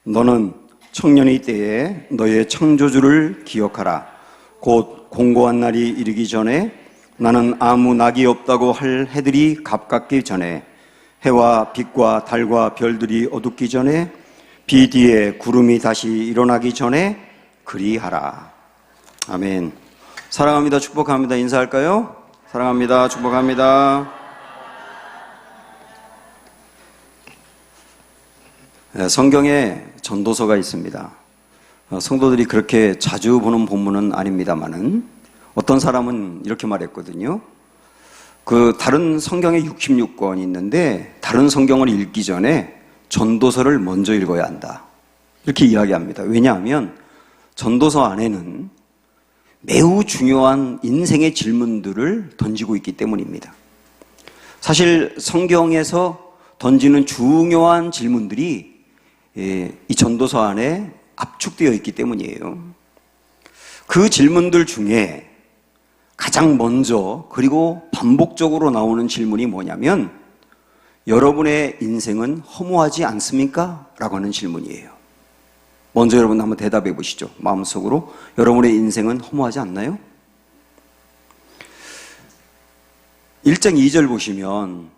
너는 청년의 때에 너의 창조주를 기억하라. 곧 공고한 날이 이르기 전에 나는 아무 낙이 없다고 할 해들이 가깝기 전에 해와 빛과 달과 별들이 어둡기 전에 비 뒤에 구름이 다시 일어나기 전에 그리하라. 아멘. 사랑합니다. 축복합니다. 인사할까요? 사랑합니다. 축복합니다. 성경에 전도서가 있습니다. 성도들이 그렇게 자주 보는 본문은 아닙니다만은 어떤 사람은 이렇게 말했거든요. 다른 성경에 66권이 있는데 다른 성경을 읽기 전에 전도서를 먼저 읽어야 한다. 이렇게 이야기합니다. 왜냐하면 전도서 안에는 매우 중요한 인생의 질문들을 던지고 있기 때문입니다. 사실 성경에서 던지는 중요한 질문들이 이 전도서 안에 압축되어 있기 때문이에요. 그 질문들 중에 가장 먼저 그리고 반복적으로 나오는 질문이 뭐냐면 여러분의 인생은 허무하지 않습니까? 라고 하는 질문이에요. 먼저 여러분 한번 대답해 보시죠. 마음속으로 여러분의 인생은 허무하지 않나요? 1장 2절 보시면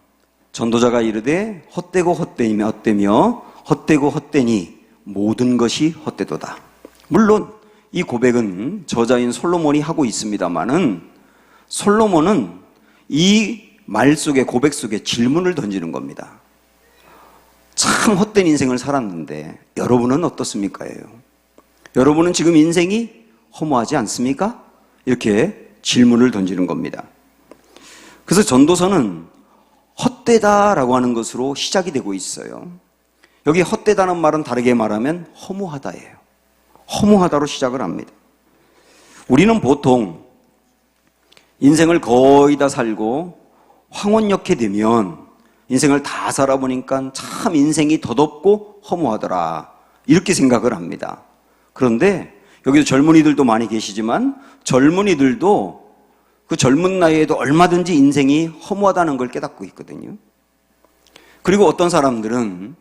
전도자가 이르되 헛되고 헛되며 헛되고 헛되니 모든 것이 헛되도다. 물론 이 고백은 저자인 솔로몬이 하고 있습니다만은 솔로몬은 이 말 속에 고백 속에 질문을 던지는 겁니다. 참 헛된 인생을 살았는데 여러분은 어떻습니까? 여러분은 지금 인생이 허무하지 않습니까? 이렇게 질문을 던지는 겁니다. 그래서 전도서는 헛되다라고 하는 것으로 시작이 되고 있어요. 여기 헛되다는 말은 다르게 말하면 허무하다예요. 허무하다로 시작을 합니다. 우리는 보통 인생을 거의 다 살고 황혼역해 되면 인생을 다 살아보니까 참 인생이 덧없고 허무하더라 이렇게 생각을 합니다. 그런데 여기도 젊은이들도 많이 계시지만 젊은이들도 그 젊은 나이에도 얼마든지 인생이 허무하다는 걸 깨닫고 있거든요. 그리고 어떤 사람들은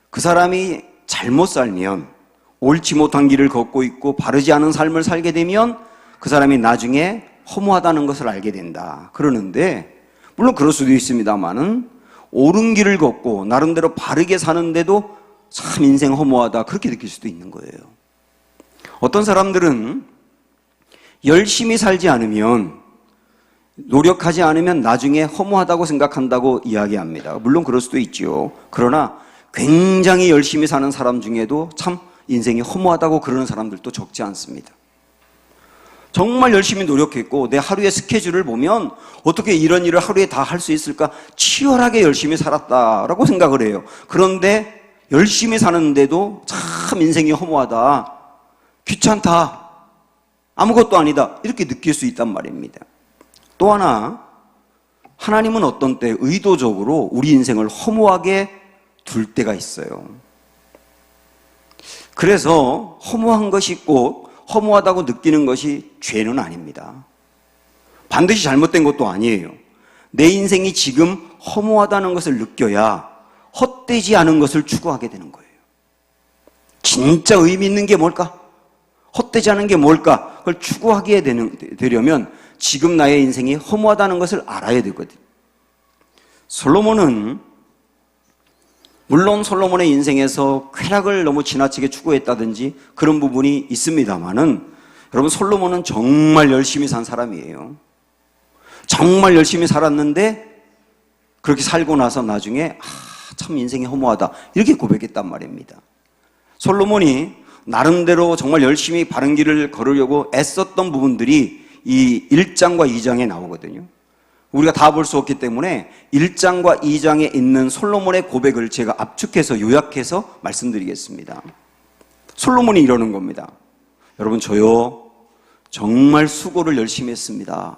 그 사람이 잘못 살면 옳지 못한 길을 걷고 있고 바르지 않은 삶을 살게 되면 그 사람이 나중에 허무하다는 것을 알게 된다 그러는데 물론 그럴 수도 있습니다만은 옳은 길을 걷고 나름대로 바르게 사는데도 참 인생 허무하다 그렇게 느낄 수도 있는 거예요. 어떤 사람들은 열심히 살지 않으면 노력하지 않으면 나중에 허무하다고 생각한다고 이야기합니다. 물론 그럴 수도 있죠. 그러나 굉장히 열심히 사는 사람 중에도 참 인생이 허무하다고 그러는 사람들도 적지 않습니다. 정말 열심히 노력했고 내 하루의 스케줄을 보면 어떻게 이런 일을 하루에 다 할 수 있을까 치열하게 열심히 살았다라고 생각을 해요. 그런데 열심히 사는데도 참 인생이 허무하다, 귀찮다, 아무것도 아니다 이렇게 느낄 수 있단 말입니다. 또 하나 하나님은 어떤 때 의도적으로 우리 인생을 허무하게 둘 때가 있어요. 그래서 허무한 것이 꼭 허무하다고 느끼는 것이 죄는 아닙니다. 반드시 잘못된 것도 아니에요. 내 인생이 지금 허무하다는 것을 느껴야 헛되지 않은 것을 추구하게 되는 거예요. 진짜 의미 있는 게 뭘까? 헛되지 않은 게 뭘까? 그걸 추구하게 되려면 지금 나의 인생이 허무하다는 것을 알아야 되거든요. 솔로몬은 물론 솔로몬의 인생에서 쾌락을 너무 지나치게 추구했다든지 그런 부분이 있습니다만은 여러분 솔로몬은 정말 열심히 산 사람이에요. 정말 열심히 살았는데 그렇게 살고 나서 나중에 참 인생이 허무하다 이렇게 고백했단 말입니다. 솔로몬이 나름대로 정말 열심히 바른 길을 걸으려고 애썼던 부분들이 이 1장과 2장에 나오거든요. 우리가 다 볼 수 없기 때문에 1장과 2장에 있는 솔로몬의 고백을 제가 압축해서 요약해서 말씀드리겠습니다. 솔로몬이 이러는 겁니다. 여러분 저요 정말 수고를 열심히 했습니다.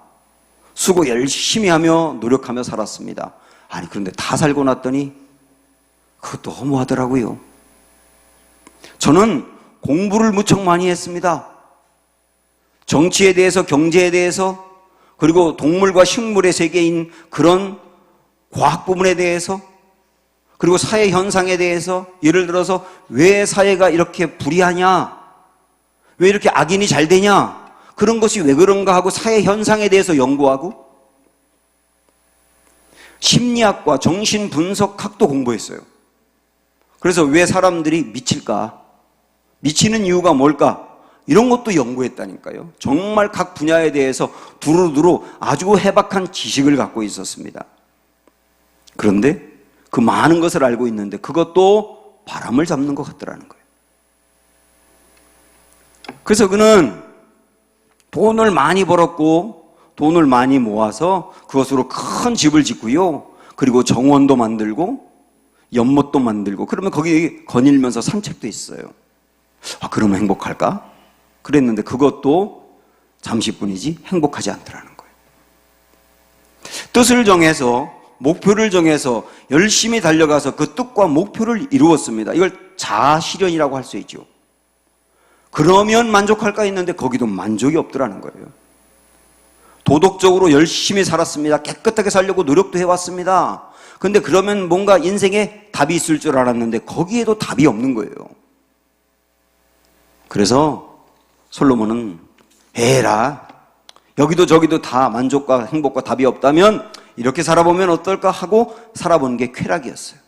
수고 열심히 하며 노력하며 살았습니다. 아니 그런데 다 살고 났더니 그것도 허무하더라고요. 저는 공부를 무척 많이 했습니다. 정치에 대해서 경제에 대해서 그리고 동물과 식물의 세계인 그런 과학 부분에 대해서 그리고 사회 현상에 대해서 예를 들어서 왜 사회가 이렇게 불이하냐? 왜 이렇게 악인이 잘 되냐? 그런 것이 왜 그런가 하고 사회 현상에 대해서 연구하고 심리학과 정신분석학도 공부했어요. 그래서 왜 사람들이 미칠까? 미치는 이유가 뭘까? 이런 것도 연구했다니까요. 정말 각 분야에 대해서 두루두루 아주 해박한 지식을 갖고 있었습니다. 그런데 그 많은 것을 알고 있는데 그것도 바람을 잡는 것 같더라는 거예요. 그래서 그는 돈을 많이 벌었고 돈을 많이 모아서 그것으로 큰 집을 짓고요. 그리고 정원도 만들고 연못도 만들고 그러면 거기 거닐면서 산책도 있어요. 아, 그러면 행복할까? 그랬는데 그것도 잠시뿐이지 행복하지 않더라는 거예요. 뜻을 정해서 목표를 정해서 열심히 달려가서 그 뜻과 목표를 이루었습니다. 이걸 자아실현이라고 할 수 있죠. 그러면 만족할까 했는데 거기도 만족이 없더라는 거예요. 도덕적으로 열심히 살았습니다. 깨끗하게 살려고 노력도 해왔습니다. 근데 그러면 뭔가 인생에 답이 있을 줄 알았는데 거기에도 답이 없는 거예요. 그래서 솔로몬은 에라, 여기도 저기도 다 만족과 행복과 답이 없다면 이렇게 살아보면 어떨까 하고 살아보는 게 쾌락이었어요.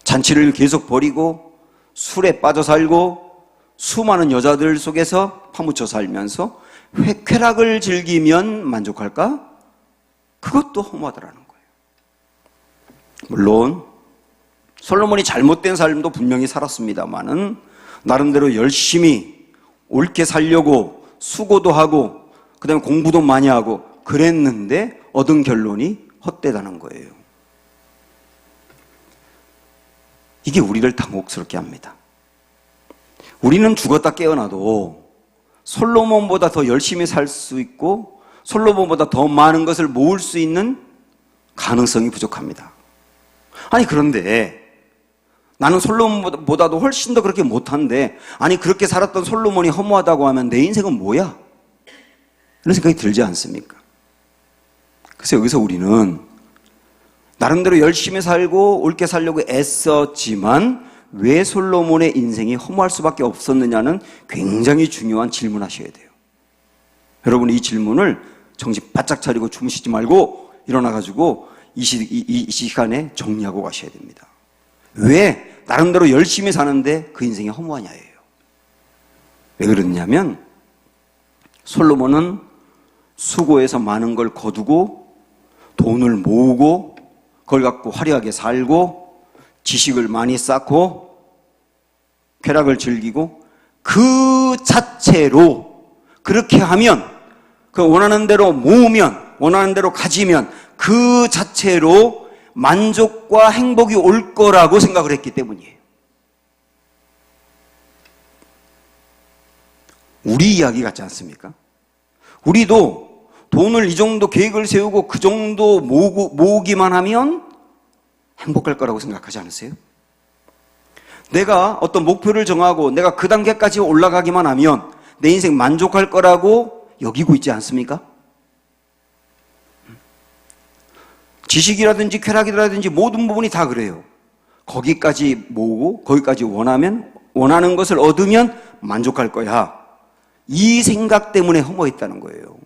잔치를 계속 벌이고 술에 빠져 살고 수많은 여자들 속에서 파묻혀 살면서 쾌락을 즐기면 만족할까? 그것도 허무하더라는 거예요. 물론 솔로몬이 잘못된 삶도 분명히 살았습니다마는 나름대로 열심히 옳게 살려고 수고도 하고 그다음에 공부도 많이 하고 그랬는데 얻은 결론이 헛되다는 거예요. 이게 우리를 당혹스럽게 합니다. 우리는 죽었다 깨어나도 솔로몬보다 더 열심히 살 수 있고 솔로몬보다 더 많은 것을 모을 수 있는 가능성이 부족합니다. 아니 그런데 나는 솔로몬보다도 훨씬 더 그렇게 못한데 아니 그렇게 살았던 솔로몬이 허무하다고 하면 내 인생은 뭐야? 이런 생각이 들지 않습니까? 그래서 여기서 우리는 나름대로 열심히 살고 옳게 살려고 애썼지만 왜 솔로몬의 인생이 허무할 수밖에 없었느냐는 굉장히 중요한 질문하셔야 돼요. 여러분 이 질문을 정신 바짝 차리고 주무시지 말고 일어나가지고 이 시간에 정리하고 가셔야 됩니다. 왜 나름대로 열심히 사는데 그 인생이 허무하냐예요. 왜 그러냐면 솔로몬은 수고해서 많은 걸 거두고 돈을 모으고 그걸 갖고 화려하게 살고 지식을 많이 쌓고 쾌락을 즐기고 그 자체로 그렇게 하면 그 원하는 대로 모으면 원하는 대로 가지면 그 자체로 만족과 행복이 올 거라고 생각을 했기 때문이에요. 우리 이야기 같지 않습니까? 우리도 돈을 이 정도 계획을 세우고 그 정도 모으기만 하면 행복할 거라고 생각하지 않으세요? 내가 어떤 목표를 정하고 내가 그 단계까지 올라가기만 하면 내 인생 만족할 거라고 여기고 있지 않습니까? 지식이라든지 쾌락이라든지 모든 부분이 다 그래요. 거기까지 모으고 거기까지 원하면 원하는 것을 얻으면 만족할 거야. 이 생각 때문에 허무했다는 거예요.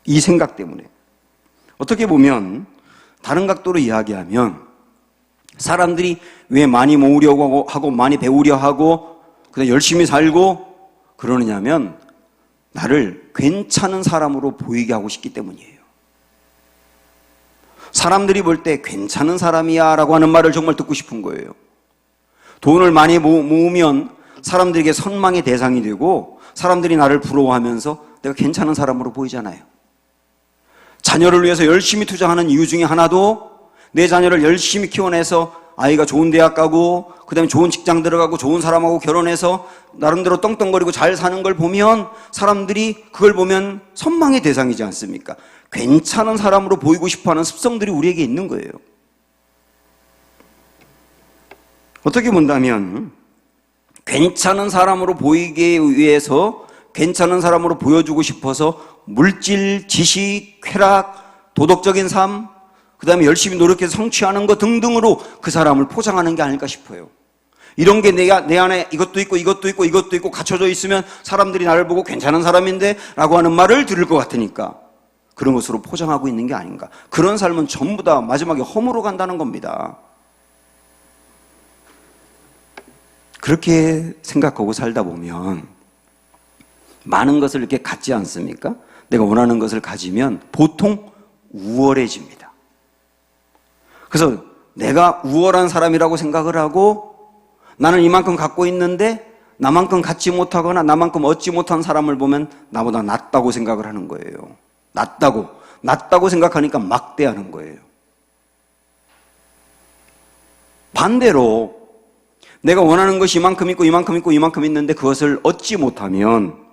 이 생각 때문에. 어떻게 보면 다른 각도로 이야기하면 사람들이 왜 많이 모으려고 하고 많이 배우려 하고 그다음에 열심히 살고 그러느냐면 나를 괜찮은 사람으로 보이게 하고 싶기 때문이에요. 사람들이 볼 때 괜찮은 사람이야 라고 하는 말을 정말 듣고 싶은 거예요. 돈을 많이 모으면 사람들에게 선망의 대상이 되고 사람들이 나를 부러워하면서 내가 괜찮은 사람으로 보이잖아요. 자녀를 위해서 열심히 투자하는 이유 중에 하나도 내 자녀를 열심히 키워내서 아이가 좋은 대학 가고 그 다음에 좋은 직장 들어가고 좋은 사람하고 결혼해서 나름대로 떵떵거리고 잘 사는 걸 보면 사람들이 그걸 보면 선망의 대상이지 않습니까? 괜찮은 사람으로 보이고 싶어하는 습성들이 우리에게 있는 거예요. 어떻게 본다면 괜찮은 사람으로 보이기 위해서 괜찮은 사람으로 보여주고 싶어서 물질, 지식, 쾌락, 도덕적인 삶, 그 다음에 열심히 노력해서 성취하는 것 등등으로 그 사람을 포장하는 게 아닐까 싶어요. 이런 게 내 안에 이것도 있고 이것도 있고 이것도 있고 갖춰져 있으면 사람들이 나를 보고 괜찮은 사람인데 라고 하는 말을 들을 것 같으니까 그런 것으로 포장하고 있는 게 아닌가. 그런 삶은 전부 다 마지막에 험으로 간다는 겁니다. 그렇게 생각하고 살다 보면 많은 것을 이렇게 갖지 않습니까? 내가 원하는 것을 가지면 보통 우월해집니다. 그래서 내가 우월한 사람이라고 생각을 하고 나는 이만큼 갖고 있는데 나만큼 갖지 못하거나 나만큼 얻지 못한 사람을 보면 나보다 낫다고 생각을 하는 거예요. 낫다고 생각하니까 막대하는 거예요. 반대로 내가 원하는 것이 이만큼 있고 이만큼 있고 이만큼 있는데 그것을 얻지 못하면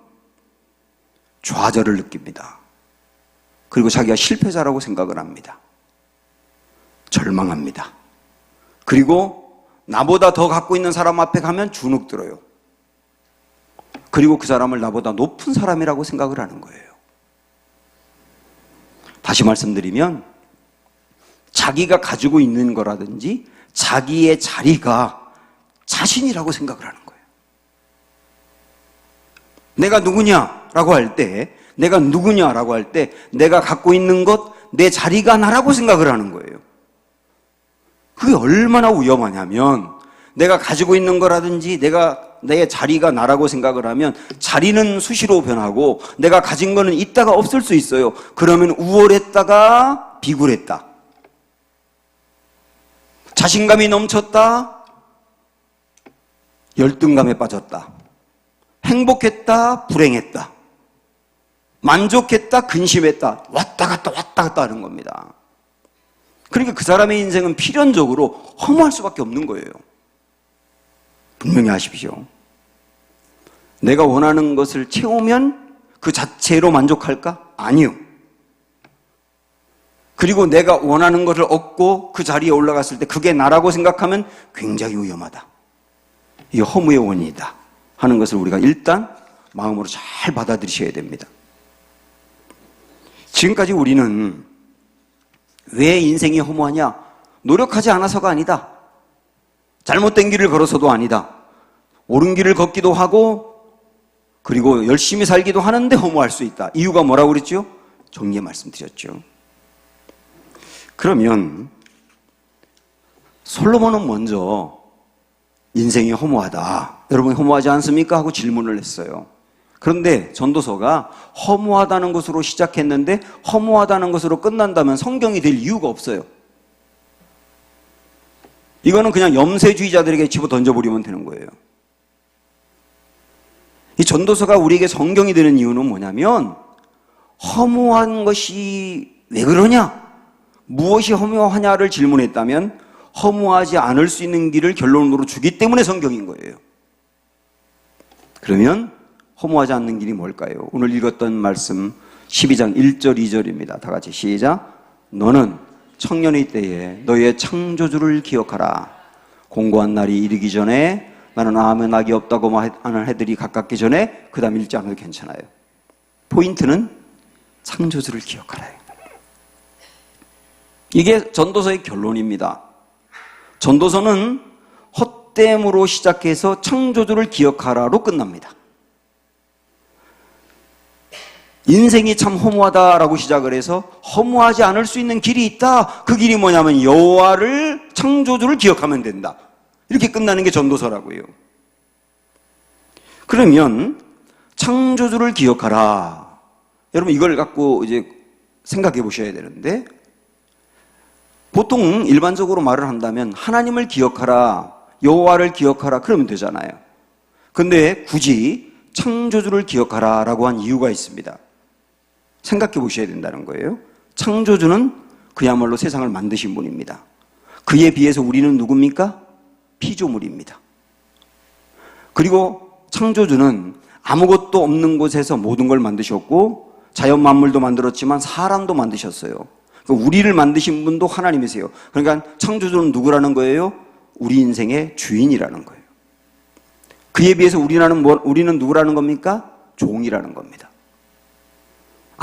좌절을 느낍니다. 그리고 자기가 실패자라고 생각을 합니다. 절망합니다. 그리고 나보다 더 갖고 있는 사람 앞에 가면 주눅 들어요. 그리고 그 사람을 나보다 높은 사람이라고 생각을 하는 거예요. 다시 말씀드리면 자기가 가지고 있는 거라든지 자기의 자리가 자신이라고 생각을 하는 거예요. 내가 누구냐라고 할 때 내가 갖고 있는 것, 내 자리가 나라고 생각을 하는 거예요. 그게 얼마나 위험하냐면 내가 가지고 있는 거라든지 내 자리가 나라고 생각을 하면 자리는 수시로 변하고 내가 가진 거는 있다가 없을 수 있어요. 그러면 우월했다가 비굴했다. 자신감이 넘쳤다. 열등감에 빠졌다. 행복했다. 불행했다. 만족했다. 근심했다. 왔다 갔다 하는 겁니다. 그러니까 그 사람의 인생은 필연적으로 허무할 수밖에 없는 거예요. 분명히 아십시오. 내가 원하는 것을 채우면 그 자체로 만족할까? 아니요. 그리고 내가 원하는 것을 얻고 그 자리에 올라갔을 때 그게 나라고 생각하면 굉장히 위험하다. 이게 허무의 원인이다 하는 것을 우리가 일단 마음으로 잘 받아들이셔야 됩니다. 지금까지 우리는 왜 인생이 허무하냐? 노력하지 않아서가 아니다. 잘못된 길을 걸어서도 아니다. 옳은 길을 걷기도 하고 그리고 열심히 살기도 하는데 허무할 수 있다. 이유가 뭐라고 그랬죠? 정리해 말씀드렸죠. 그러면 솔로몬은 먼저 인생이 허무하다. 여러분 허무하지 않습니까? 하고 질문을 했어요. 그런데 전도서가 허무하다는 것으로 시작했는데 허무하다는 것으로 끝난다면 성경이 될 이유가 없어요. 이거는 그냥 염세주의자들에게 집어 던져버리면 되는 거예요. 이 전도서가 우리에게 성경이 되는 이유는 뭐냐면 허무한 것이 왜 그러냐? 무엇이 허무하냐를 질문했다면 허무하지 않을 수 있는 길을 결론으로 주기 때문에 성경인 거예요. 그러면 허무하지 않는 길이 뭘까요? 오늘 읽었던 말씀 12장 1절 2절입니다. 다 같이 시작. 너는 청년의 때에 너의 창조주를 기억하라. 공고한 날이 이르기 전에 나는 아무 낙이 없다고 하는 해들이 가깝기 전에 그 다음 읽지 않아도 괜찮아요. 포인트는 창조주를 기억하라. 이게 전도서의 결론입니다. 전도서는 헛됨으로 시작해서 창조주를 기억하라로 끝납니다. 인생이 참 허무하다라고 시작을 해서 허무하지 않을 수 있는 길이 있다. 그 길이 뭐냐면 여호와를 창조주를 기억하면 된다. 이렇게 끝나는 게 전도서라고요. 그러면 창조주를 기억하라. 여러분 이걸 갖고 이제 생각해 보셔야 되는데 보통 일반적으로 말을 한다면 하나님을 기억하라, 여호와를 기억하라 그러면 되잖아요. 근데 굳이 창조주를 기억하라라고 한 이유가 있습니다. 생각해 보셔야 된다는 거예요. 창조주는 그야말로 세상을 만드신 분입니다. 그에 비해서 우리는 누굽니까? 피조물입니다. 그리고 창조주는 아무것도 없는 곳에서 모든 걸 만드셨고 자연 만물도 만들었지만 사람도 만드셨어요. 우리를 만드신 분도 하나님이세요. 그러니까 창조주는 누구라는 거예요? 우리 인생의 주인이라는 거예요. 그에 비해서 우리는 누구라는 겁니까? 종이라는 겁니다.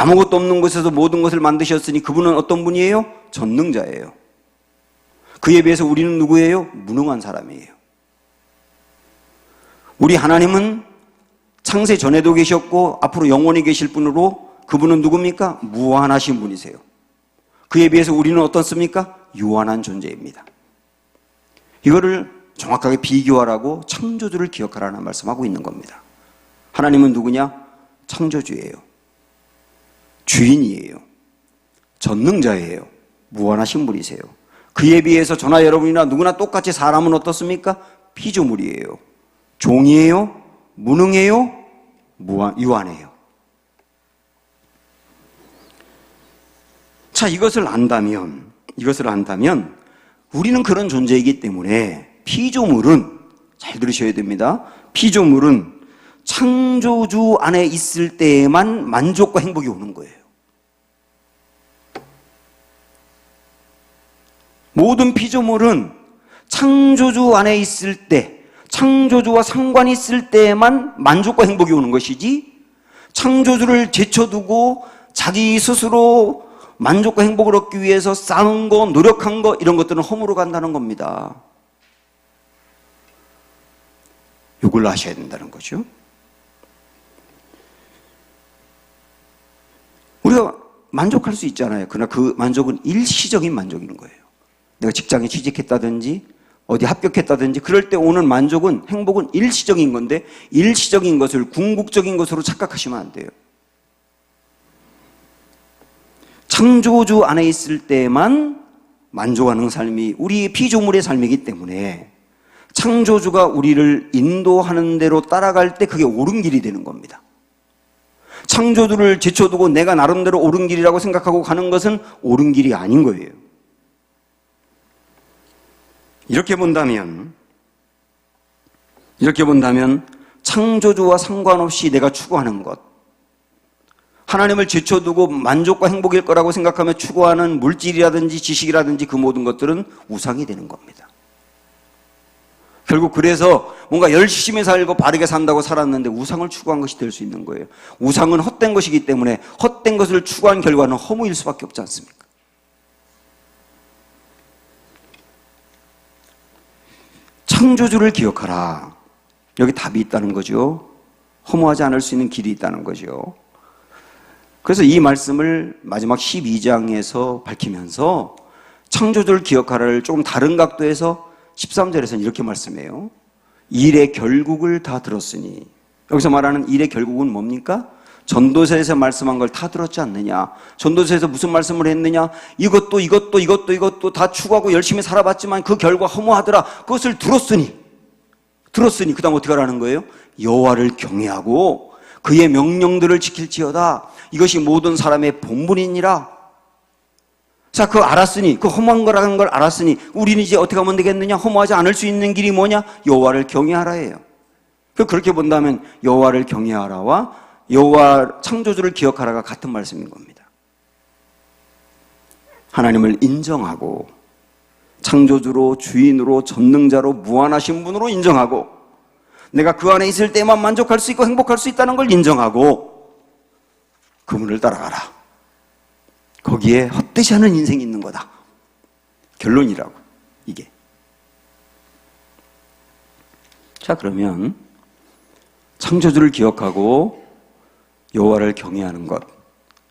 아무것도 없는 곳에서 모든 것을 만드셨으니 그분은 어떤 분이에요? 전능자예요. 그에 비해서 우리는 누구예요? 무능한 사람이에요. 우리 하나님은 창세 전에도 계셨고 앞으로 영원히 계실 분으로 그분은 누굽니까? 무한하신 분이세요. 그에 비해서 우리는 어떻습니까? 유한한 존재입니다. 이거를 정확하게 비교하라고 창조주를 기억하라는 말씀하고 있는 겁니다. 하나님은 누구냐? 창조주예요. 주인이에요. 전능자예요. 무한하신 분이세요. 그에 비해서 저나 여러분이나 누구나 똑같이 사람은 어떻습니까? 피조물이에요. 종이에요. 무능해요. 유한해요. 자, 이것을 안다면 우리는 그런 존재이기 때문에 피조물은, 잘 들으셔야 됩니다. 피조물은 창조주 안에 있을 때에만 만족과 행복이 오는 거예요. 모든 피조물은 창조주 안에 있을 때, 창조주와 상관이 있을 때에만 만족과 행복이 오는 것이지, 창조주를 제쳐두고 자기 스스로 만족과 행복을 얻기 위해서 쌓은 거, 노력한 거, 이런 것들은 허물어 간다는 겁니다. 이걸 아셔야 된다는 거죠. 우리가 만족할 수 있잖아요. 그러나 그 만족은 일시적인 만족인 거예요. 내가 직장에 취직했다든지 어디 합격했다든지 그럴 때 오는 만족은, 행복은 일시적인 건데, 일시적인 것을 궁극적인 것으로 착각하시면 안 돼요. 창조주 안에 있을 때만 만족하는 삶이 우리 피조물의 삶이기 때문에 창조주가 우리를 인도하는 대로 따라갈 때 그게 옳은 길이 되는 겁니다. 창조주를 제쳐두고 내가 나름대로 옳은 길이라고 생각하고 가는 것은 옳은 길이 아닌 거예요. 이렇게 본다면 창조주와 상관없이 내가 추구하는 것, 하나님을 제쳐두고 만족과 행복일 거라고 생각하며 추구하는 물질이라든지 지식이라든지 그 모든 것들은 우상이 되는 겁니다. 결국 그래서 뭔가 열심히 살고 바르게 산다고 살았는데 우상을 추구한 것이 될 수 있는 거예요. 우상은 헛된 것이기 때문에 헛된 것을 추구한 결과는 허무일 수밖에 없지 않습니까? 창조주를 기억하라. 여기 답이 있다는 거죠. 허무하지 않을 수 있는 길이 있다는 거죠. 그래서 이 말씀을 마지막 12장에서 밝히면서 창조주를 기억하라를 조금 다른 각도에서 13절에서는 이렇게 말씀해요. 일의 결국을 다 들었으니. 여기서 말하는 일의 결국은 뭡니까? 전도서에서 말씀한 걸 다 들었지 않느냐? 전도서에서 무슨 말씀을 했느냐? 이것도 다 추구하고 열심히 살아봤지만 그 결과 허무하더라. 그것을 들었으니 그 다음 어떻게 하라는 거예요? 여호와를 경외하고 그의 명령들을 지킬지어다. 이것이 모든 사람의 본분이니라. 자, 그거 알았으니, 그 허무한 거라는 걸 알았으니 우리는 이제 어떻게 하면 되겠느냐? 허무하지 않을 수 있는 길이 뭐냐? 여호와를 경외하라예요. 그렇게 본다면 여호와를 경외하라와 여호와 창조주를 기억하라가 같은 말씀인 겁니다. 하나님을 인정하고 창조주로, 주인으로, 전능자로, 무한하신 분으로 인정하고 내가 그 안에 있을 때만 만족할 수 있고 행복할 수 있다는 걸 인정하고 그분을 따라가라. 거기에 헛되지 않은 인생이 있는 거다. 결론이라고, 이게. 자, 그러면 창조주를 기억하고 여호와를 경외하는 것,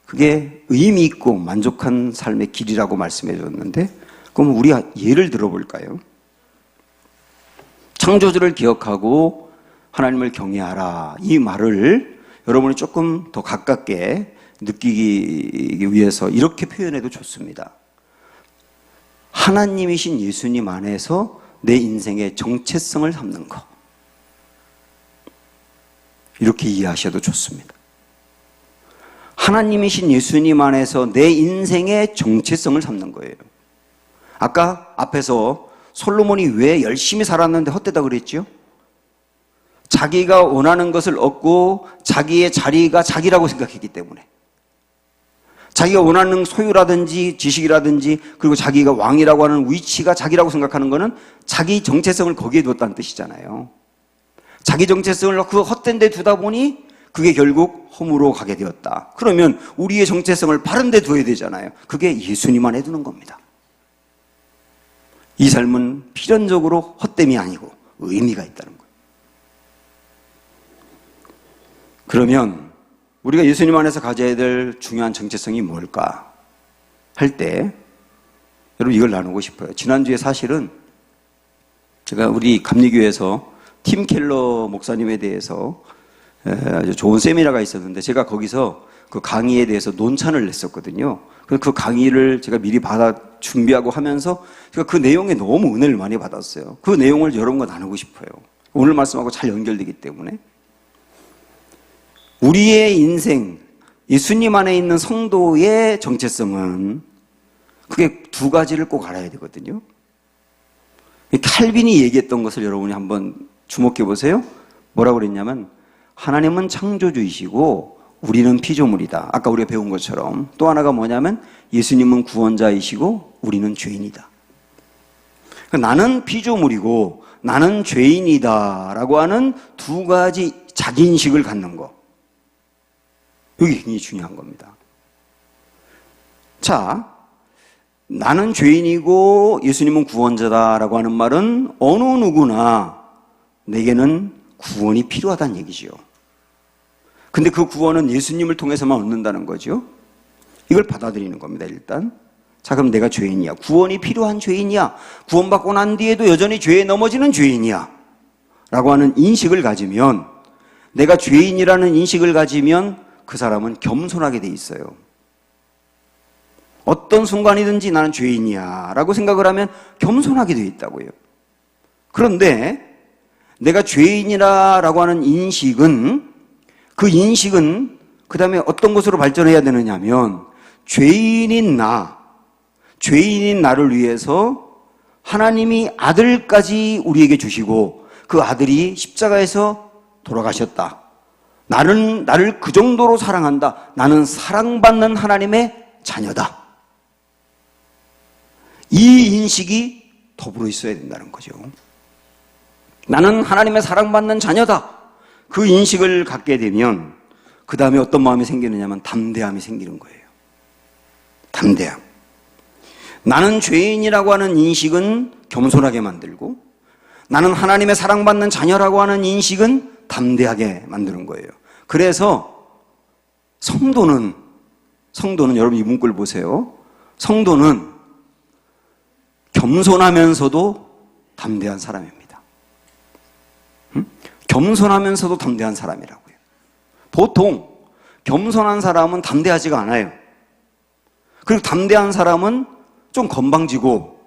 그게 의미 있고 만족한 삶의 길이라고 말씀해 줬는데, 그럼 우리 예를 들어볼까요? 창조주를 기억하고 하나님을 경외하라, 이 말을 여러분이 조금 더 가깝게 느끼기 위해서 이렇게 표현해도 좋습니다. 하나님이신 예수님 안에서 내 인생의 정체성을 삼는 것, 이렇게 이해하셔도 좋습니다. 하나님이신 예수님 안에서 내 인생의 정체성을 삼는 거예요. 아까 앞에서 솔로몬이 왜 열심히 살았는데 헛되다 그랬죠? 자기가 원하는 것을 얻고 자기의 자리가 자기라고 생각했기 때문에, 자기가 원하는 소유라든지 지식이라든지 그리고 자기가 왕이라고 하는 위치가 자기라고 생각하는 것은 자기 정체성을 거기에 두었다는 뜻이잖아요. 자기 정체성을 그 헛된 데 두다 보니 그게 결국 허무로 가게 되었다. 그러면 우리의 정체성을 바른 데 둬야 되잖아요. 그게 예수님 안에 두는 겁니다. 이 삶은 필연적으로 헛됨이 아니고 의미가 있다는 거예요. 그러면 우리가 예수님 안에서 가져야 될 중요한 정체성이 뭘까 할 때 여러분 이걸 나누고 싶어요. 지난주에 사실은 제가 우리 감리교회에서 팀 켈러 목사님에 대해서 아주 좋은 세미나가 있었는데 제가 거기서 그 강의에 대해서 논찬을 냈었거든요. 그 강의를 제가 미리 받아 준비하고 하면서 제가 그 내용에 너무 은혜를 많이 받았어요. 그 내용을 여러분과 나누고 싶어요. 오늘 말씀하고 잘 연결되기 때문에. 우리의 인생, 예수님 안에 있는 성도의 정체성은 그게 두 가지를 꼭 알아야 되거든요. 칼빈이 얘기했던 것을 여러분이 한번 주목해 보세요. 뭐라고 그랬냐면 하나님은 창조주이시고 우리는 피조물이다. 아까 우리가 배운 것처럼. 또 하나가 뭐냐면 예수님은 구원자이시고 우리는 죄인이다. 나는 피조물이고 나는 죄인이다 라고 하는 두 가지 자기인식을 갖는 거. 이게 굉장히 중요한 겁니다. 자, 나는 죄인이고 예수님은 구원자다라고 하는 말은 어느 누구나 내게는 구원이 필요하다는 얘기지요. 근데 그 구원은 예수님을 통해서만 얻는다는 거죠. 이걸 받아들이는 겁니다, 일단. 자, 그럼 내가 죄인이야. 구원이 필요한 죄인이야. 구원받고 난 뒤에도 여전히 죄에 넘어지는 죄인이야. 라고 하는 인식을 가지면, 내가 죄인이라는 인식을 가지면 그 사람은 겸손하게 돼 있어요. 어떤 순간이든지 나는 죄인이야 라고 생각을 하면 겸손하게 돼 있다고요. 그런데 내가 죄인이라고 하는 인식은 그 인식은 그 다음에 어떤 것으로 발전해야 되느냐 하면 죄인인 나를 위해서 하나님이 아들까지 우리에게 주시고 그 아들이 십자가에서 돌아가셨다. 나를 그 정도로 사랑한다. 나는 사랑받는 하나님의 자녀다. 이 인식이 더불어 있어야 된다는 거죠. 나는 하나님의 사랑받는 자녀다. 그 인식을 갖게 되면 그 다음에 어떤 마음이 생기느냐면 담대함이 생기는 거예요. 담대함. 나는 죄인이라고 하는 인식은 겸손하게 만들고 나는 하나님의 사랑받는 자녀라고 하는 인식은 담대하게 만드는 거예요. 그래서 성도는 여러분 이 문구를 보세요. 성도는 겸손하면서도 담대한 사람입니다. 겸손하면서도 담대한 사람이라고요. 보통 겸손한 사람은 담대하지가 않아요. 그리고 담대한 사람은 좀 건방지고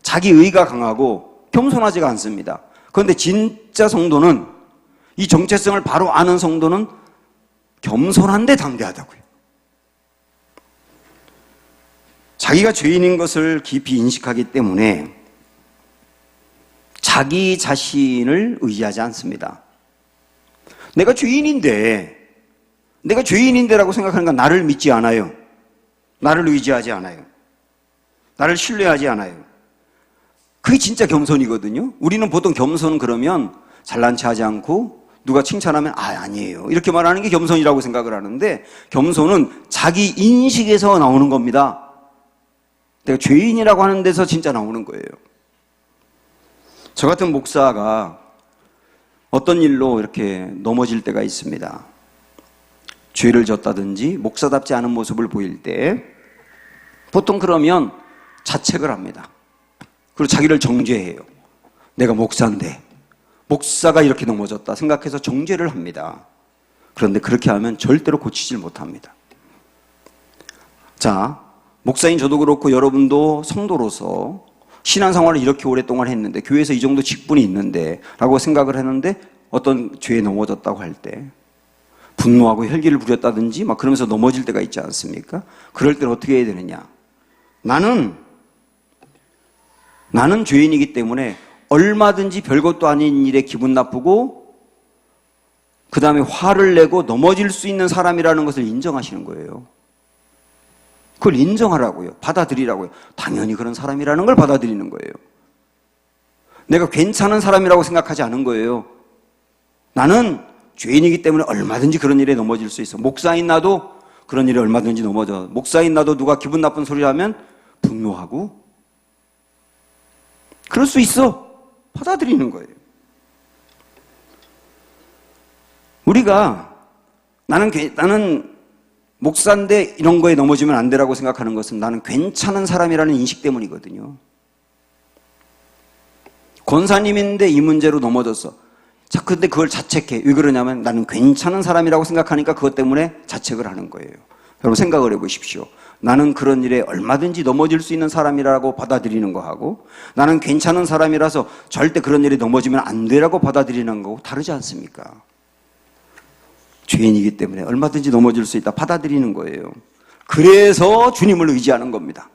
자기 의가 강하고 겸손하지가 않습니다. 그런데 진짜 성도는 이 정체성을 바로 아는 성도는 겸손한데 담대하다고요. 자기가 죄인인 것을 깊이 인식하기 때문에 자기 자신을 의지하지 않습니다. 내가 죄인인데라고 생각하는 건 나를 믿지 않아요. 나를 의지하지 않아요. 나를 신뢰하지 않아요. 그게 진짜 겸손이거든요. 우리는 보통 겸손 그러면 잘난 체 하지 않고 누가 칭찬하면 아니에요. 이렇게 말하는 게 겸손이라고 생각을 하는데 겸손은 자기 인식에서 나오는 겁니다. 내가 죄인이라고 하는 데서 진짜 나오는 거예요. 저 같은 목사가 어떤 일로 이렇게 넘어질 때가 있습니다. 죄를 졌다든지 목사답지 않은 모습을 보일 때 보통 그러면 자책을 합니다. 그리고 자기를 정죄해요. 내가 목사인데 목사가 이렇게 넘어졌다 생각해서 정죄를 합니다. 그런데 그렇게 하면 절대로 고치질 못합니다. 자, 목사인 저도 그렇고 여러분도 성도로서 신앙생활을 이렇게 오랫동안 했는데 교회에서 이 정도 직분이 있는데 라고 생각을 했는데 어떤 죄에 넘어졌다고 할 때 분노하고 혈기를 부렸다든지 막 그러면서 넘어질 때가 있지 않습니까? 그럴 때는 어떻게 해야 되느냐? 나는 죄인이기 때문에 얼마든지 별것도 아닌 일에 기분 나쁘고 그 다음에 화를 내고 넘어질 수 있는 사람이라는 것을 인정하시는 거예요. 그걸 인정하라고요. 받아들이라고요. 당연히 그런 사람이라는 걸 받아들이는 거예요. 내가 괜찮은 사람이라고 생각하지 않은 거예요. 나는 죄인이기 때문에 얼마든지 그런 일에 넘어질 수 있어. 목사인 나도 그런 일에 얼마든지 넘어져. 목사인 나도 누가 기분 나쁜 소리를 하면 분노하고 그럴 수 있어. 받아들이는 거예요. 우리가 나는 목사인데 이런 거에 넘어지면 안 되라고 생각하는 것은 나는 괜찮은 사람이라는 인식 때문이거든요. 권사님인데 이 문제로 넘어졌어. 자, 근데 그걸 자책해. 왜 그러냐면 나는 괜찮은 사람이라고 생각하니까 그것 때문에 자책을 하는 거예요. 여러분 생각을 해보십시오. 나는 그런 일에 얼마든지 넘어질 수 있는 사람이라고 받아들이는 거하고 나는 괜찮은 사람이라서 절대 그런 일에 넘어지면 안 되라고 받아들이는 거하고 다르지 않습니까? 죄인이기 때문에 얼마든지 넘어질 수 있다 받아들이는 거예요. 그래서 주님을 의지하는 겁니다.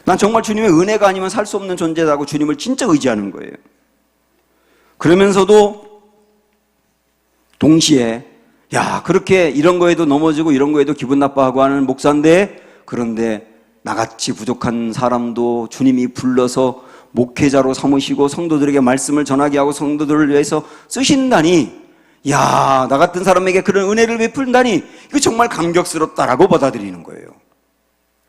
난 정말 주님의 은혜가 아니면 살 수 없는 존재라고 주님을 진짜 의지하는 거예요. 그러면서도 동시에 야, 그렇게 이런 거에도 넘어지고 이런 거에도 기분 나빠하고 하는 목사인데 그런데 나같이 부족한 사람도 주님이 불러서 목회자로 삼으시고 성도들에게 말씀을 전하게 하고 성도들을 위해서 쓰신다니 야, 나 같은 사람에게 그런 은혜를 베푼다니 이거 정말 감격스럽다라고 받아들이는 거예요.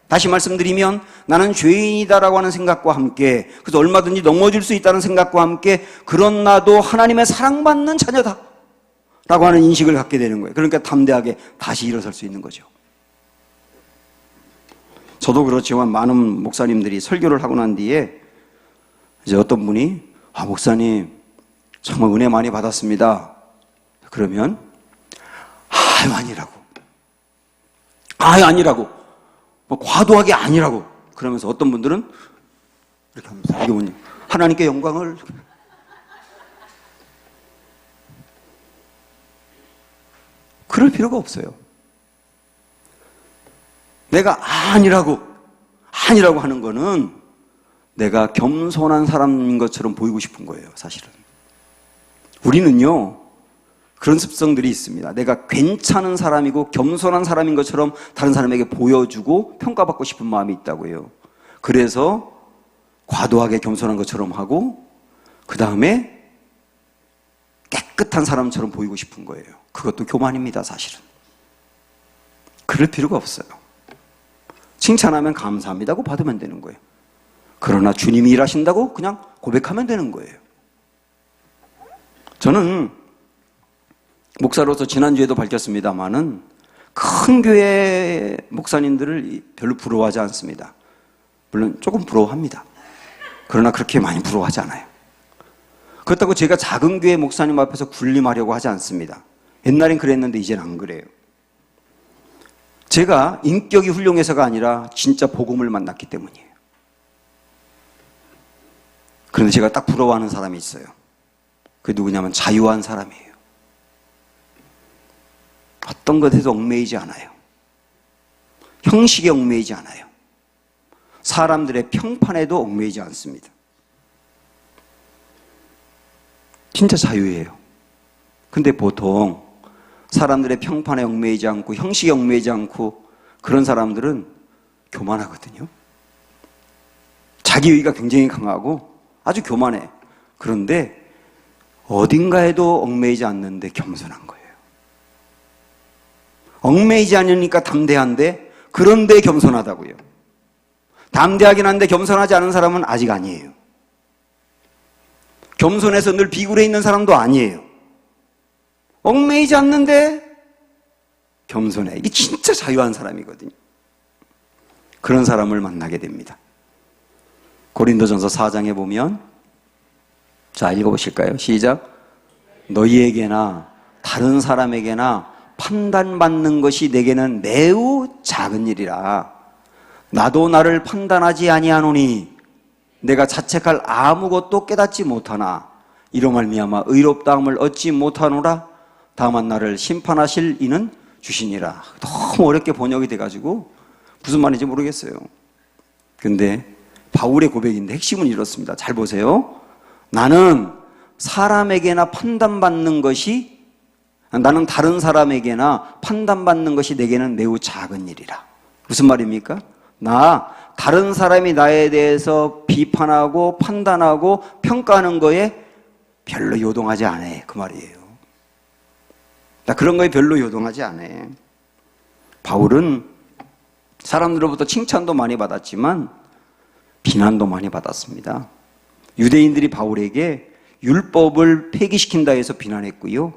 다시 말씀드리면 나는 죄인이다라고 하는 생각과 함께 그래서 얼마든지 넘어질 수 있다는 생각과 함께 그런 나도 하나님의 사랑받는 자녀다 라고 하는 인식을 갖게 되는 거예요. 그러니까 담대하게 다시 일어설 수 있는 거죠. 저도 그렇지만 많은 목사님들이 설교를 하고 난 뒤에 이제 어떤 분이 목사님 정말 은혜 많이 받았습니다. 그러면 아니라고 뭐 과도하게 아니라고 그러면서 어떤 분들은 이렇게 하면서 이게 뭐냐 하나님께 영광을 그럴 필요가 없어요. 내가 아니라고 하는 거는 내가 겸손한 사람인 것처럼 보이고 싶은 거예요. 사실은 우리는요 그런 습성들이 있습니다. 내가 괜찮은 사람이고 겸손한 사람인 것처럼 다른 사람에게 보여주고 평가받고 싶은 마음이 있다고요. 그래서 과도하게 겸손한 것처럼 하고 그 다음에 깨끗한 사람처럼 보이고 싶은 거예요. 그것도 교만입니다. 사실은 그럴 필요가 없어요. 칭찬하면 감사합니다고 받으면 되는 거예요. 그러나 주님이 일하신다고 그냥 고백하면 되는 거예요. 저는 목사로서 지난주에도 밝혔습니다마는 큰 교회 목사님들을 별로 부러워하지 않습니다. 물론 조금 부러워합니다. 그러나 그렇게 많이 부러워하지 않아요. 그렇다고 제가 작은 교회 목사님 앞에서 군림하려고 하지 않습니다. 옛날엔 그랬는데 이제는 안 그래요. 제가 인격이 훌륭해서가 아니라 진짜 복음을 만났기 때문이에요. 그런데 제가 딱 부러워하는 사람이 있어요. 그게 누구냐면 자유한 사람이에요. 어떤 것에도 얽매이지 않아요. 형식에 얽매이지 않아요. 사람들의 평판에도 얽매이지 않습니다. 진짜 자유예요. 근데 보통 사람들의 평판에 얽매이지 않고 형식에 얽매이지 않고 그런 사람들은 교만하거든요. 자기의가 굉장히 강하고 아주 교만해. 그런데 어딘가에도 얽매이지 않는데 겸손한 거예요. 얽매이지 않으니까 담대한데 그런데 겸손하다고요. 담대하긴 한데 겸손하지 않은 사람은 아직 아니에요. 겸손해서 늘 비굴해 있는 사람도 아니에요. 얽매이지 않는데 겸손해. 이게 진짜 자유한 사람이거든요. 그런 사람을 만나게 됩니다. 고린도전서 4장에 보면 자 읽어보실까요? 시작. 너희에게나 다른 사람에게나 판단받는 것이 내게는 매우 작은 일이라. 나도 나를 판단하지 아니하노니 내가 자책할 아무것도 깨닫지 못하나 이로 말미암아 의롭다함을 얻지 못하노라. 다만 나를 심판하실 이는 주시니라. 너무 어렵게 번역이 돼가지고 무슨 말인지 모르겠어요. 근데 바울의 고백인데 핵심은 이렇습니다. 잘 보세요. 나는 사람에게나 판단받는 것이 나는 다른 사람에게나 판단받는 것이 내게는 매우 작은 일이라. 무슨 말입니까? 나 다른 사람이 나에 대해서 비판하고 판단하고 평가하는 거에 별로 요동하지 않아요. 그 말이에요. 나 그런 거에 별로 요동하지 않아요. 바울은 사람들로부터 칭찬도 많이 받았지만 비난도 많이 받았습니다. 유대인들이 바울에게 율법을 폐기시킨다 해서 비난했고요.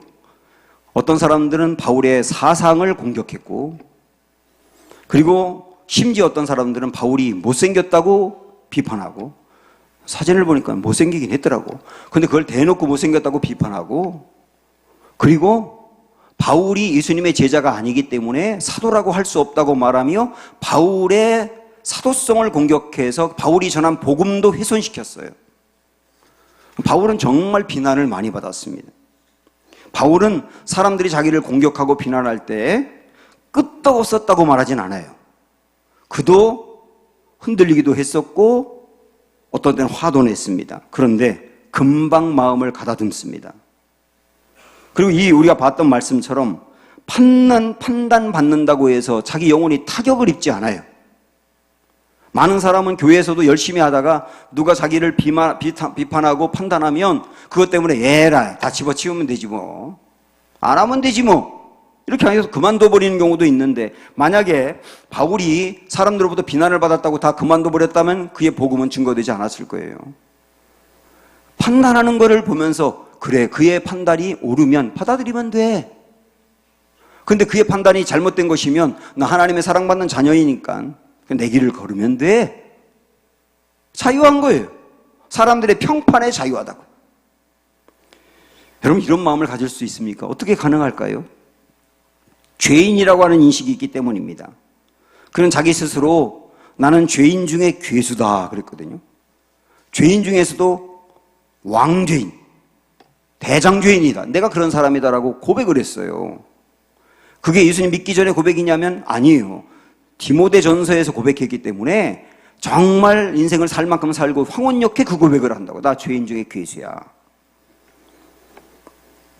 어떤 사람들은 바울의 사상을 공격했고, 그리고 심지어 어떤 사람들은 바울이 못생겼다고 비판하고, 사진을 보니까 못생기긴 했더라고. 근데 그걸 대놓고 못생겼다고 비판하고, 그리고 바울이 예수님의 제자가 아니기 때문에 사도라고 할 수 없다고 말하며 바울의 사도성을 공격해서 바울이 전한 복음도 훼손시켰어요. 바울은 정말 비난을 많이 받았습니다. 바울은 사람들이 자기를 공격하고 비난할 때 끄떡 없었다고 말하진 않아요. 그도 흔들리기도 했었고 어떤 때는 화도 냈습니다. 그런데 금방 마음을 가다듬습니다. 그리고 이 우리가 봤던 말씀처럼 판단받는다고 해서 자기 영혼이 타격을 입지 않아요. 많은 사람은 교회에서도 열심히 하다가 누가 자기를 비판하고 판단하면 그것 때문에 에라이 다 집어치우면 되지 뭐, 안 하면 되지 뭐, 이렇게 해서 그만둬버리는 경우도 있는데, 만약에 바울이 사람들로부터 비난을 받았다고 다 그만둬버렸다면 그의 복음은 증거되지 않았을 거예요. 판단하는 것을 보면서 그래, 그의 판단이 옳으면 받아들이면 돼. 근데 그의 판단이 잘못된 것이면 나 하나님의 사랑받는 자녀이니까 내 길을 걸으면 돼. 자유한 거예요. 사람들의 평판에 자유하다고. 여러분, 이런 마음을 가질 수 있습니까? 어떻게 가능할까요? 죄인이라고 하는 인식이 있기 때문입니다. 그는 자기 스스로 나는 죄인 중에 괴수다 그랬거든요. 죄인 중에서도 왕죄인, 대장죄인이다, 내가 그런 사람이다라고 고백을 했어요. 그게 예수님 믿기 전에 고백이냐면 아니에요. 디모데전서에서 고백했기 때문에 정말 인생을 살 만큼 살고 황혼역해 그 고백을 한다고. 나 죄인 중에 괴수야.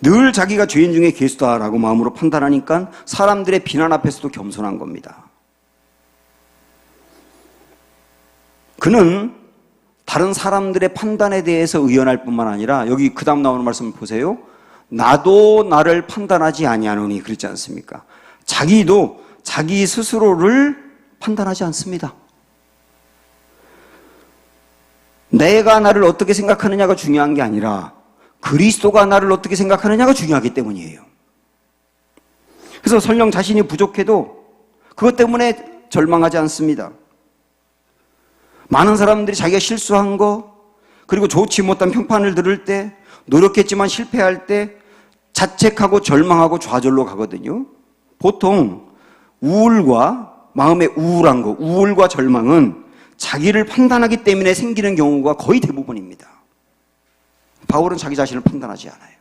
늘 자기가 죄인 중에 괴수다라고 마음으로 판단하니까 사람들의 비난 앞에서도 겸손한 겁니다. 그는 다른 사람들의 판단에 대해서 의연할 뿐만 아니라, 여기 그 다음 나오는 말씀을 보세요. 나도 나를 판단하지 아니하노니 그랬지 않습니까? 자기도 자기 스스로를 판단하지 않습니다. 내가 나를 어떻게 생각하느냐가 중요한 게 아니라 그리스도가 나를 어떻게 생각하느냐가 중요하기 때문이에요. 그래서 설령 자신이 부족해도 그것 때문에 절망하지 않습니다. 많은 사람들이 자기가 실수한 거, 그리고 좋지 못한 평판을 들을 때, 노력했지만 실패할 때 자책하고 절망하고 좌절로 가거든요. 보통 우울과 마음의 우울한 거, 우울과 절망은 자기를 판단하기 때문에 생기는 경우가 거의 대부분입니다. 바울은 자기 자신을 판단하지 않아요.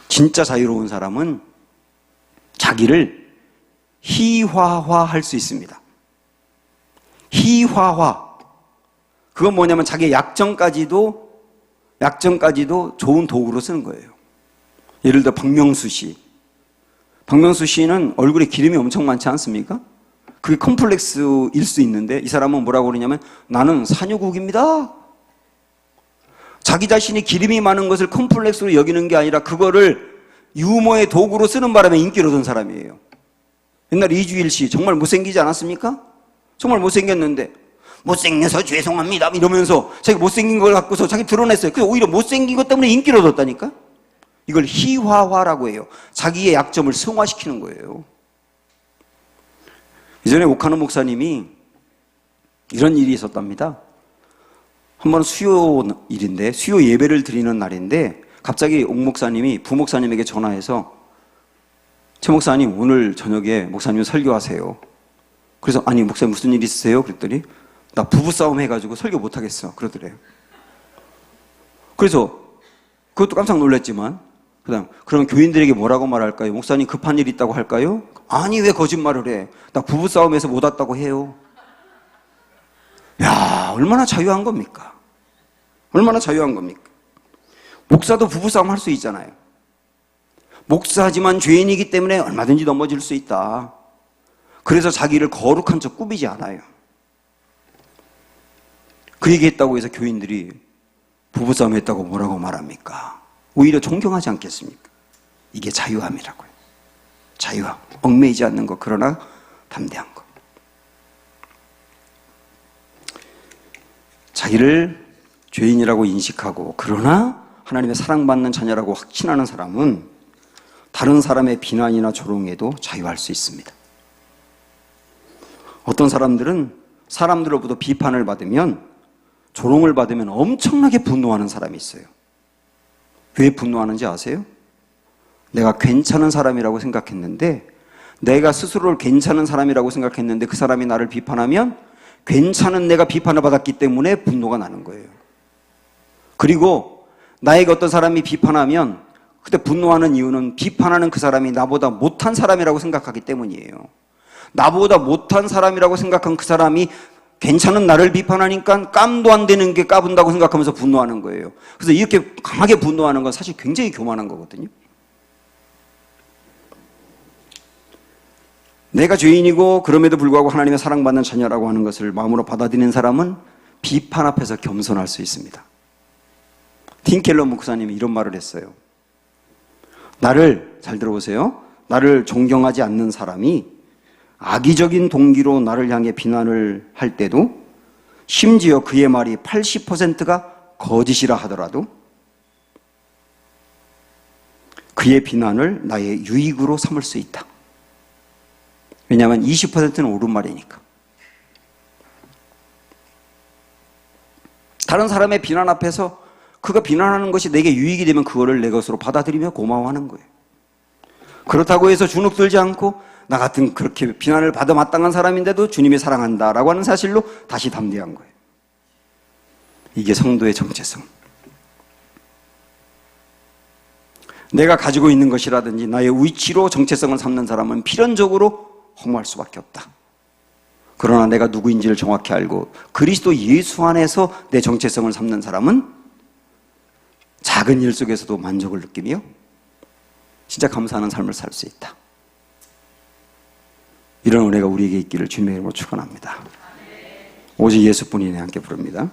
진짜 자유로운 사람은 자기를 희화화할 수 있습니다. 희화화. 그건 뭐냐면 자기의 약점까지도 좋은 도구로 쓰는 거예요. 예를 들어 박명수 씨. 박명수 씨는 얼굴에 기름이 엄청 많지 않습니까? 그게 컴플렉스일 수 있는데 이 사람은 뭐라고 그러냐면 나는 산유국입니다. 자기 자신이 기름이 많은 것을 컴플렉스로 여기는 게 아니라 그거를 유머의 도구로 쓰는 바람에 인기를 얻은 사람이에요. 옛날 이주일 씨 정말 못생기지 않았습니까? 정말 못생겼는데 못생겨서 죄송합니다 이러면서 자기 못생긴 걸 갖고서 자기 드러냈어요. 그래서 오히려 못생긴 것 때문에 인기를 얻었다니까? 이걸 희화화라고 해요. 자기의 약점을 승화시키는 거예요. 이전에 오카노 목사님이 이런 일이 있었답니다. 한번 수요일인데, 수요 예배를 드리는 날인데 갑자기 옥 목사님이 부목사님에게 전화해서 최 목사님 오늘 저녁에 목사님 설교하세요. 그래서 아니 목사님 무슨 일 있으세요? 그랬더니 나 부부싸움 해가지고 설교 못하겠어 그러더래요. 그래서 그것도 깜짝 놀랐지만 그럼 교인들에게 뭐라고 말할까요? 목사님 급한 일 있다고 할까요? 아니 왜 거짓말을 해? 나 부부싸움에서 못 왔다고 해요. 야, 얼마나 자유한 겁니까? 얼마나 자유한 겁니까? 목사도 부부싸움 할 수 있잖아요. 목사지만 죄인이기 때문에 얼마든지 넘어질 수 있다. 그래서 자기를 거룩한 척 꾸미지 않아요. 그 얘기했다고 해서 교인들이 부부싸움 했다고 뭐라고 말합니까? 오히려 존경하지 않겠습니까? 이게 자유함이라고요. 자유함. 얽매이지 않는 것, 그러나 담대한 것. 자기를 죄인이라고 인식하고 그러나 하나님의 사랑받는 자녀라고 확신하는 사람은 다른 사람의 비난이나 조롱에도 자유할 수 있습니다. 어떤 사람들은 사람들로부터 비판을 받으면, 조롱을 받으면 엄청나게 분노하는 사람이 있어요. 왜 분노하는지 아세요? 내가 괜찮은 사람이라고 생각했는데, 내가 스스로를 괜찮은 사람이라고 생각했는데 그 사람이 나를 비판하면 괜찮은 내가 비판을 받았기 때문에 분노가 나는 거예요. 그리고 나에게 어떤 사람이 비판하면 그때 분노하는 이유는 비판하는 그 사람이 나보다 못한 사람이라고 생각하기 때문이에요. 나보다 못한 사람이라고 생각한 그 사람이 괜찮은 나를 비판하니까 깜도 안 되는 게 까분다고 생각하면서 분노하는 거예요. 그래서 이렇게 강하게 분노하는 건 사실 굉장히 교만한 거거든요. 내가 죄인이고 그럼에도 불구하고 하나님의 사랑받는 자녀라고 하는 것을 마음으로 받아들이는 사람은 비판 앞에서 겸손할 수 있습니다. 팀 켈러 목사님이 이런 말을 했어요. 나를, 잘 들어보세요. 나를 존경하지 않는 사람이 악의적인 동기로 나를 향해 비난을 할 때도, 심지어 그의 말이 80%가 거짓이라 하더라도 그의 비난을 나의 유익으로 삼을 수 있다. 왜냐하면 20%는 옳은 말이니까. 다른 사람의 비난 앞에서 그가 비난하는 것이 내게 유익이 되면 그거를 내 것으로 받아들이며 고마워하는 거예요. 그렇다고 해서 주눅 들지 않고 나 같은 그렇게 비난을 받아 마땅한 사람인데도 주님이 사랑한다라고 하는 사실로 다시 담대한 거예요. 이게 성도의 정체성. 내가 가지고 있는 것이라든지 나의 위치로 정체성을 삼는 사람은 필연적으로 허무할 수밖에 없다. 그러나 내가 누구인지를 정확히 알고 그리스도 예수 안에서 내 정체성을 삼는 사람은 작은 일 속에서도 만족을 느끼며 진짜 감사하는 삶을 살 수 있다. 이런 은혜가 우리에게 있기를 주님의 이름으로 축원합니다. 오직 예수뿐이네 함께 부릅니다.